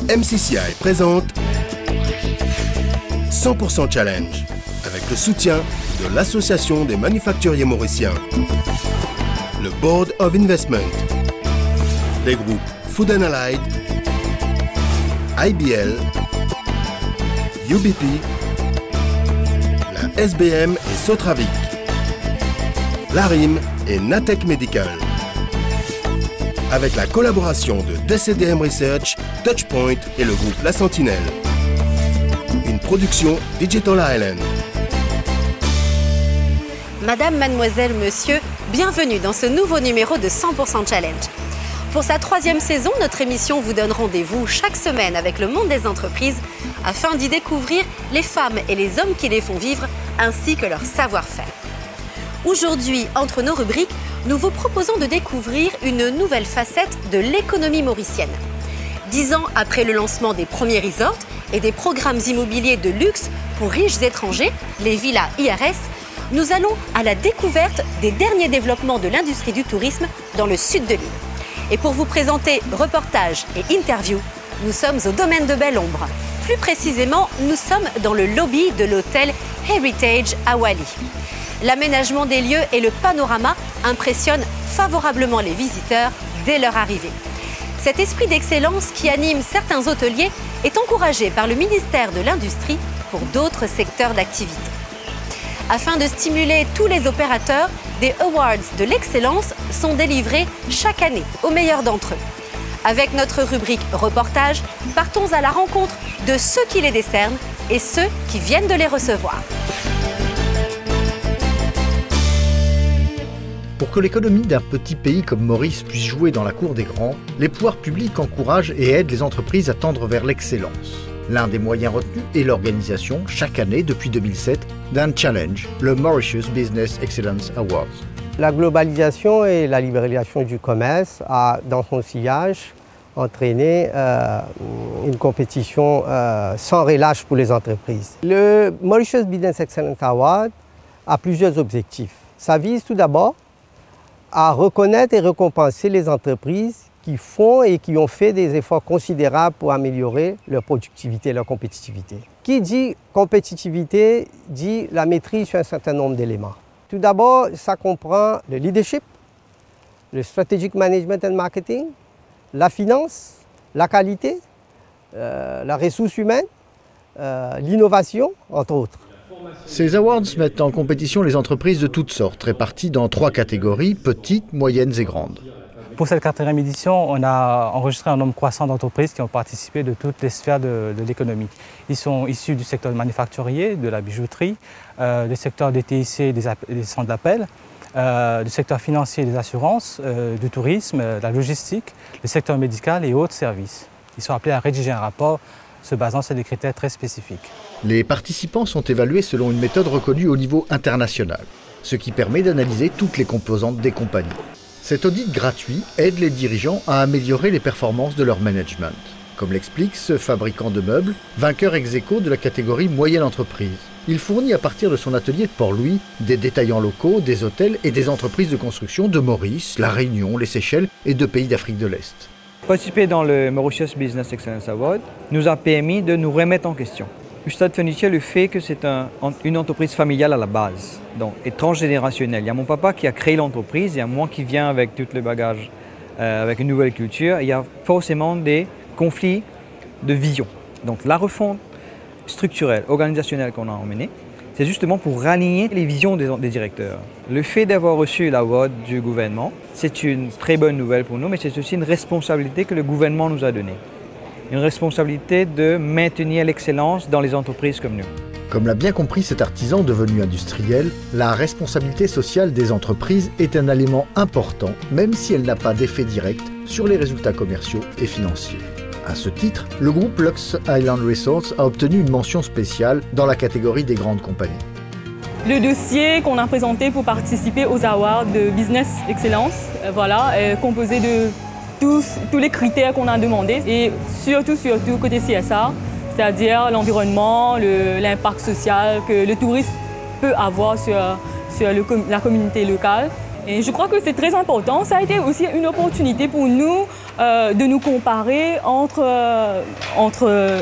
La MCCI présente 100% Challenge avec le soutien de l'Association des manufacturiers mauriciens, le Board of Investment, les groupes Food and Allied, IBL, UBP, la SBM et Sotravic, l'ARIM et Natech Medical, avec la collaboration de DCDM Research, Touchpoint et le groupe La Sentinelle. Une production Digital Island. Madame, mademoiselle, monsieur, bienvenue dans ce nouveau numéro de 100% Challenge. Pour sa 3e saison, notre émission vous donne rendez-vous chaque semaine avec le monde des entreprises afin d'y découvrir les femmes et les hommes qui les font vivre ainsi que leur savoir-faire. Aujourd'hui, entre nos rubriques, nous vous proposons de découvrir une nouvelle facette de l'économie mauricienne. 10 ans après le lancement des premiers resorts et des programmes immobiliers de luxe pour riches étrangers, les villas IRS, nous allons à la découverte des derniers développements de l'industrie du tourisme dans le sud de l'île. Et pour vous présenter reportages et interviews, nous sommes au domaine de Belle-Ombre. Plus précisément, nous sommes dans le lobby de l'hôtel Heritage à Wali. L'aménagement des lieux et le panorama impressionnent favorablement les visiteurs dès leur arrivée. Cet esprit d'excellence qui anime certains hôteliers est encouragé par le ministère de l'Industrie pour d'autres secteurs d'activité. Afin de stimuler tous les opérateurs, des Awards de l'excellence sont délivrés chaque année aux meilleurs d'entre eux. Avec notre rubrique reportage, partons à la rencontre de ceux qui les décernent et ceux qui viennent de les recevoir. Pour que l'économie d'un petit pays comme Maurice puisse jouer dans la cour des grands, les pouvoirs publics encouragent et aident les entreprises à tendre vers l'excellence. L'un des moyens retenus est l'organisation, chaque année depuis 2007, d'un challenge, le Mauritius Business Excellence Awards. La globalisation et la libéralisation du commerce a, dans son sillage, entraîné une compétition sans relâche pour les entreprises. Le Mauritius Business Excellence Award a plusieurs objectifs. Ça vise tout d'abord à reconnaître et récompenser les entreprises qui font et qui ont fait des efforts considérables pour améliorer leur productivité et leur compétitivité. Qui dit compétitivité dit la maîtrise sur un certain nombre d'éléments. Tout d'abord, ça comprend le leadership, le strategic management and marketing, la finance, la qualité, la ressource humaine, l'innovation, entre autres. Ces awards mettent en compétition les entreprises de toutes sortes, réparties dans 3 catégories, petites, moyennes et grandes. Pour cette 4e édition, on a enregistré un nombre croissant d'entreprises qui ont participé de toutes les sphères de l'économie. Ils sont issus du secteur manufacturier, de la bijouterie, des secteurs des TIC et des centres d'appel, du secteur financier et des assurances, du tourisme, la logistique, le secteur médical et autres services. Ils sont appelés à rédiger un rapport se basant sur des critères très spécifiques. Les participants sont évalués selon une méthode reconnue au niveau international, ce qui permet d'analyser toutes les composantes des compagnies. Cet audit gratuit aide les dirigeants à améliorer les performances de leur management, comme l'explique ce fabricant de meubles, vainqueur ex aequo de la catégorie moyenne entreprise. Il fournit à partir de son atelier de Port-Louis des détaillants locaux, des hôtels et des entreprises de construction de Maurice, La Réunion, les Seychelles et de pays d'Afrique de l'Est. Participer dans le Mauritius Business Excellence Award nous a permis de nous remettre en question. Ustad Furniture, le fait que c'est une entreprise familiale à la base, donc et transgénérationnelle. Il y a mon papa qui a créé l'entreprise, il y a moi qui viens avec tout le bagage, avec une nouvelle culture. Il y a forcément des conflits de vision. Donc la refonte structurelle, organisationnelle qu'on a emmenée, c'est justement pour raligner les visions des directeurs. Le fait d'avoir reçu l'award du gouvernement, c'est une très bonne nouvelle pour nous, mais c'est aussi une responsabilité que le gouvernement nous a donnée. Une responsabilité de maintenir l'excellence dans les entreprises comme nous. Comme l'a bien compris cet artisan devenu industriel, la responsabilité sociale des entreprises est un élément important, même si elle n'a pas d'effet direct sur les résultats commerciaux et financiers. À ce titre, le groupe Lux Island Resorts a obtenu une mention spéciale dans la catégorie des grandes compagnies. Le dossier qu'on a présenté pour participer aux Awards de Business Excellence est composé de tous les critères qu'on a demandés et surtout côté CSR, c'est-à-dire l'environnement, l'impact social que le tourisme peut avoir sur la communauté locale Et je crois que c'est très important. Ça a été aussi une opportunité pour nous de nous comparer entre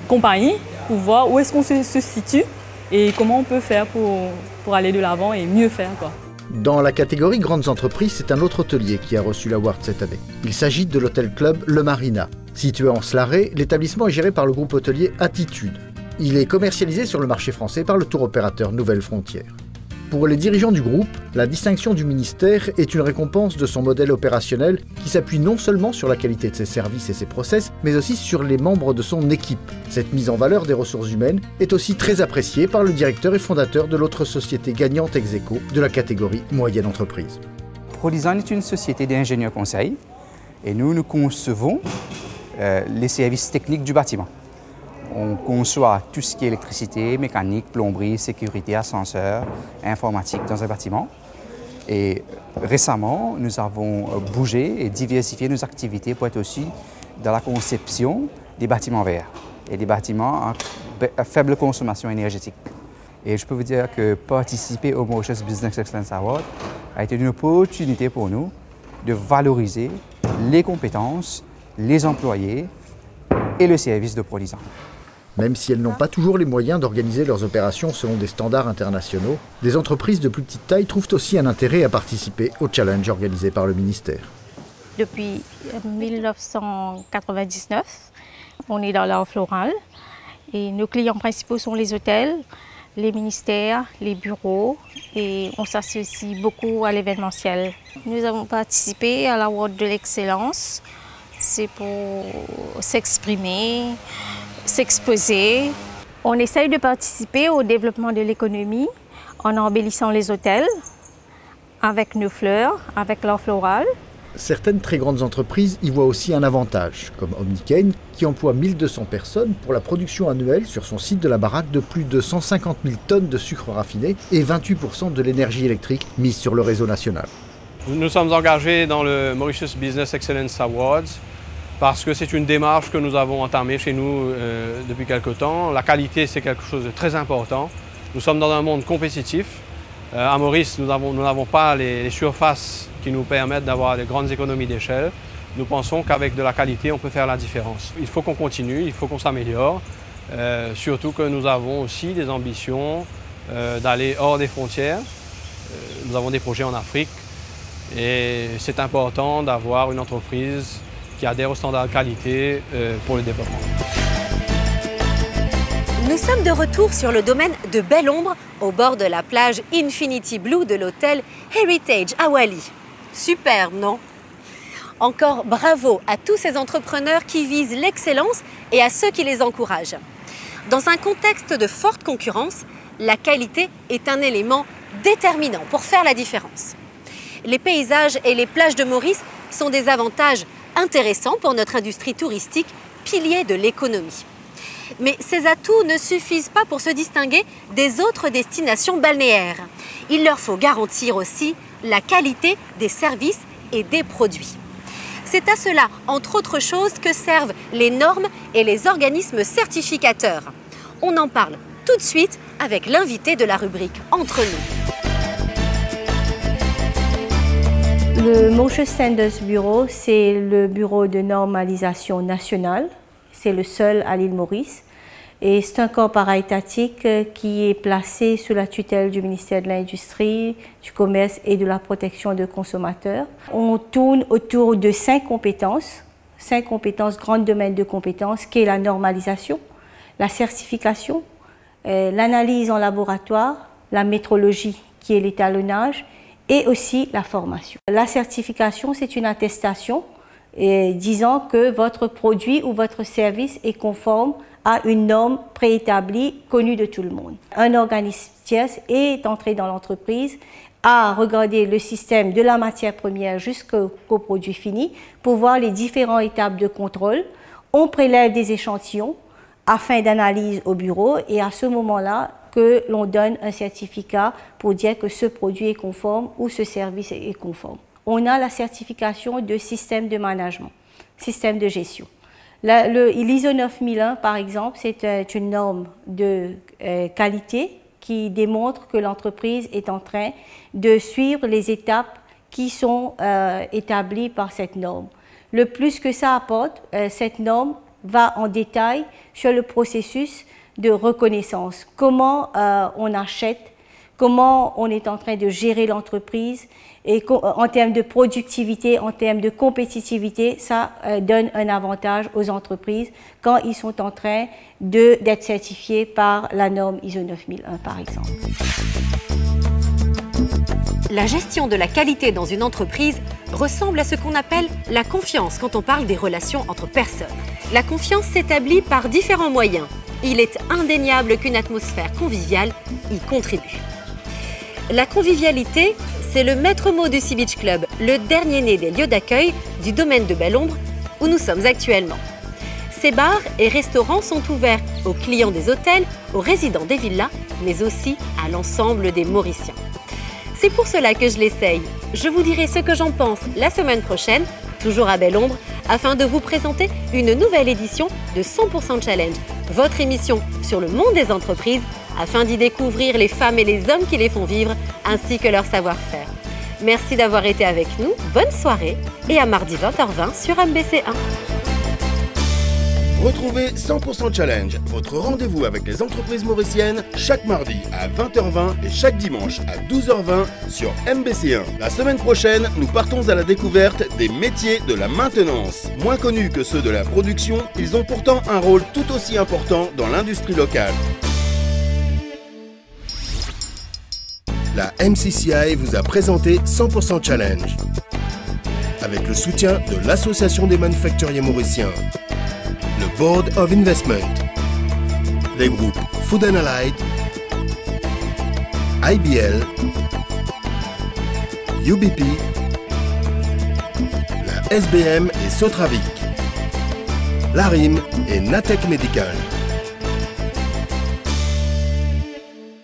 compagnies pour voir où est-ce qu'on se situe et comment on peut faire pour aller de l'avant et mieux faire, quoi. Dans la catégorie grandes entreprises, c'est un autre hôtelier qui a reçu l'award cette année. Il s'agit de l'hôtel club Le Marina. Situé en Slaré, l'établissement est géré par le groupe hôtelier Attitude. Il est commercialisé sur le marché français par le tour opérateur Nouvelles Frontières. Pour les dirigeants du groupe, la distinction du ministère est une récompense de son modèle opérationnel qui s'appuie non seulement sur la qualité de ses services et ses process, mais aussi sur les membres de son équipe. Cette mise en valeur des ressources humaines est aussi très appréciée par le directeur et fondateur de l'autre société gagnante ex aequo de la catégorie moyenne entreprise. Prodesign est une société d'ingénieurs conseils et nous concevons les services techniques du bâtiment. On conçoit tout ce qui est électricité, mécanique, plomberie, sécurité, ascenseur, informatique dans un bâtiment. Et récemment, nous avons bougé et diversifié nos activités pour être aussi dans la conception des bâtiments verts et des bâtiments à faible consommation énergétique. Et je peux vous dire que participer au Mauritius Business Excellence Award a été une opportunité pour nous de valoriser les compétences, les employés et le service de Prodesign. Même si elles n'ont pas toujours les moyens d'organiser leurs opérations selon des standards internationaux, des entreprises de plus petite taille trouvent aussi un intérêt à participer au challenge organisé par le ministère. Depuis 1999, on est dans l'art floral et nos clients principaux sont les hôtels, les ministères, les bureaux et on s'associe beaucoup à l'événementiel. Nous avons participé à l'Award de l'excellence. C'est pour s'exprimer, s'exposer. On essaye de participer au développement de l'économie en embellissant les hôtels avec nos fleurs, avec l'art floral. Certaines très grandes entreprises y voient aussi un avantage, comme Omnicane, qui emploie 1200 personnes pour la production annuelle sur son site de la baraque de plus de 150 000 tonnes de sucre raffiné et 28% de l'énergie électrique mise sur le réseau national. Nous sommes engagés dans le Mauritius Business Excellence Awards parce que c'est une démarche que nous avons entamée chez nous depuis quelque temps. La qualité, c'est quelque chose de très important. Nous sommes dans un monde compétitif. À Maurice, nous n'avons pas les surfaces qui nous permettent d'avoir de grandes économies d'échelle. Nous pensons qu'avec de la qualité, on peut faire la différence. Il faut qu'on continue, il faut qu'on s'améliore, surtout que nous avons aussi des ambitions d'aller hors des frontières. Nous avons des projets en Afrique et c'est important d'avoir une entreprise qui adhère aux standards de qualité pour le développement. Nous sommes de retour sur le domaine de Belle-Ombre, au bord de la plage Infinity Blue de l'hôtel Heritage à Wali. Superbe, non? Encore bravo à tous ces entrepreneurs qui visent l'excellence et à ceux qui les encouragent. Dans un contexte de forte concurrence, la qualité est un élément déterminant pour faire la différence. Les paysages et les plages de Maurice sont des avantages intéressants pour notre industrie touristique, pilier de l'économie. Mais ces atouts ne suffisent pas pour se distinguer des autres destinations balnéaires. Il leur faut garantir aussi la qualité des services et des produits. C'est à cela, entre autres choses, que servent les normes et les organismes certificateurs. On en parle tout de suite avec l'invité de la rubrique Entre nous. Le Mauritius Standards Bureau, c'est le bureau de normalisation nationale. C'est le seul à l'île Maurice. Et c'est un corps para-étatique qui est placé sous la tutelle du ministère de l'Industrie, du Commerce et de la Protection des consommateurs. On tourne autour de 5 compétences, grands domaines de compétences, qui est la normalisation, la certification, l'analyse en laboratoire, la métrologie, qui est l'étalonnage, et aussi la formation. La certification, c'est une attestation disant que votre produit ou votre service est conforme à une norme préétablie, connue de tout le monde. Un organisme tierce est entré dans l'entreprise, a regardé le système de la matière première jusqu'au produit fini pour voir les différentes étapes de contrôle. On prélève des échantillons afin d'analyse au bureau et à ce moment-là que l'on donne un certificat pour dire que ce produit est conforme ou ce service est conforme. On a la certification de système de management, système de gestion. L'ISO 9001, par exemple, c'est une norme de qualité qui démontre que l'entreprise est en train de suivre les étapes qui sont établis par cette norme. Le plus que ça apporte, cette norme va en détail sur le processus de reconnaissance. Comment on achète, comment on est en train de gérer l'entreprise et en termes de productivité, en termes de compétitivité, ça donne un avantage aux entreprises quand ils sont en train d'être certifiés par la norme ISO 9001 par exemple. La gestion de la qualité dans une entreprise ressemble à ce qu'on appelle la confiance quand on parle des relations entre personnes. La confiance s'établit par différents moyens. Il est indéniable qu'une atmosphère conviviale y contribue. La convivialité, c'est le maître mot du Sea Beach Club, le dernier né des lieux d'accueil du domaine de Belle-Ombre où nous sommes actuellement. Ces bars et restaurants sont ouverts aux clients des hôtels, aux résidents des villas, mais aussi à l'ensemble des Mauriciens. C'est pour cela que je l'essaye. Je vous dirai ce que j'en pense la semaine prochaine, toujours à Belle-Ombre, afin de vous présenter une nouvelle édition de 100% Challenge, votre émission sur le monde des entreprises, afin d'y découvrir les femmes et les hommes qui les font vivre, ainsi que leur savoir-faire. Merci d'avoir été avec nous, bonne soirée et à mardi 20h20 sur MBC1. Retrouvez 100% Challenge, votre rendez-vous avec les entreprises mauriciennes, chaque mardi à 20h20 et chaque dimanche à 12h20 sur MBC1. La semaine prochaine, nous partons à la découverte des métiers de la maintenance. Moins connus que ceux de la production, ils ont pourtant un rôle tout aussi important dans l'industrie locale. La MCCI vous a présenté 100% Challenge, avec le soutien de l'Association des manufacturiers mauriciens, le Board of Investment, les groupes Food & Allied, IBL, UBP, la SBM et Sotravic, l'ARIM et Natech Medical.